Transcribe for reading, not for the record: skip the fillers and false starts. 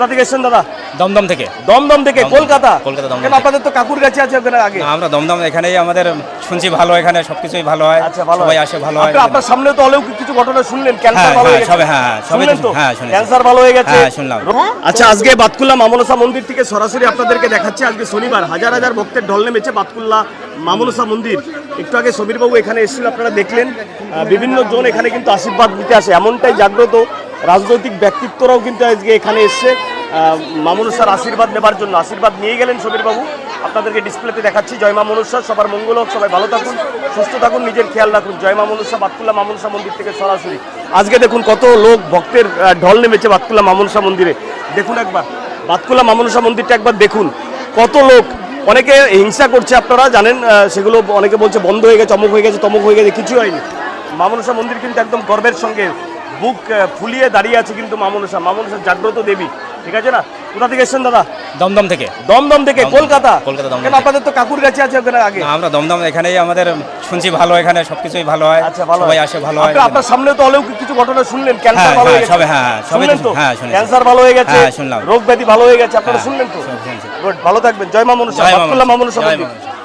কোথা থেকে এসেছেন দাদা? দমদম থেকে। দমদম থেকে? কলকাতা? কলকাতা দমদম। কেন আপনাদের তো কাকুর কাছে আছে ওখানে আগে? না, আমরা দমদম এখানেই আমাদের শুনছি ভালো, এখানে সবকিছুই ভালো হয়। আচ্ছা, ভালো সবাই হয়। আসে, ভালো হয়। আপনার সামনে তো অলৌকিক কিছু ঘটনা শুনলেন, ক্যান্সার হ্যাঁ, ভালো হয়ে হ্যাঁ, গেছে। সবে, হ্যাঁ, সবে শুনলেন তো? হ্যাঁ, শুনেছি। ক্যান্সার ভালো হয়ে গেছে। হ্যাঁ, শুনলাম। আচ্ছা, আজকে বাতকুল্লা মামনসা মন্দির থেকে সরাসরি আপনাদেরকে দেখাচ্ছি। আজকে শনিবার হাজার হাজার ভক্তের ঢল নেমেছে বাতকুল্লা মামনসা মন্দির। একটু আগে সমীর বাবু এখানে এসেছিল, আপনারা দেখলেন। বিভিন্ন জন এখানে কিন্তু আশীর্বাদ দিতে আসে, এমনটাই জাগ্রত রাজনৈতিক ব্যক্তিত্বরাও কিন্তু আজকে এখানে এসছে মামনসার আশীর্বাদ নেবার জন্য। আশীর্বাদ নিয়ে গেলেন সমীর বাবু, আপনাদেরকে ডিসপ্লেতে দেখাচ্ছি। জয় মা মনসা, সবার মঙ্গল হোক, সবাই ভালো থাকুন, সুস্থ থাকুন, নিজের খেয়াল রাখুন। জয় মা মনসা, বাতকুল্লা মামনসা মন্দির থেকে সরাসরি আজকে দেখুন কত লোক ভক্তের ঢল নেমেছে বাতকুল্লা মামনসা মন্দিরে। দেখুন একবার বাতকুল্লা মামনসা মন্দিরটা একবার দেখুন, কত লোক। অনেকে হিংসা করছে, আপনারা জানেন, সেগুলো অনেকে বলছে বন্ধ হয়ে গেছে, অমুক হয়ে গেছে, তমুক হয়ে গেছে, কিছু হয়নি। মামনসা মন্দির কিন্তু একদম গর্বের সঙ্গে বুক ফুলিয়ে দাঁড়িয়ে আছে কিন্তু মামনসা জাগ্রত দেবী, ঠিক আছে না? কোথা থেকে এসেছেন দাদা? দমদম থেকে। দমদম থেকে? কলকাতা? কলকাতা দমদম। কেন আপনাদের তো কাকুর কাছে আছে ওখানে আগে? না, আমরা দমদম এখানেই আমাদের শুনছি ভালো, এখানে সবকিছুই ভালো হয়। আচ্ছা, ভালো সবাই হয়। আসে, ভালো হয়। আপনার সামনে তো অলৌকিক কিছু ঘটনা শুনলেন, ক্যান্সার হ্যাঁ, ভালো হয়ে হ্যাঁ, গেছে। সবে, হ্যাঁ, সবে শুনলেন তো? হ্যাঁ, শুনেছি। ক্যান্সার ভালো হয়ে গেছে। হ্যাঁ, শুনলাম। রোগ ব্যাধি ভালো হয়ে গেছে, আপনারা হ্যাঁ, শুনলেন তো? শুনেছি। গুড, ভালো থাকবেন। জয় মা মনসা, জয় মা বাতকুল্লা মনসা, মামনসা জয় মন্দির। মা মনসা।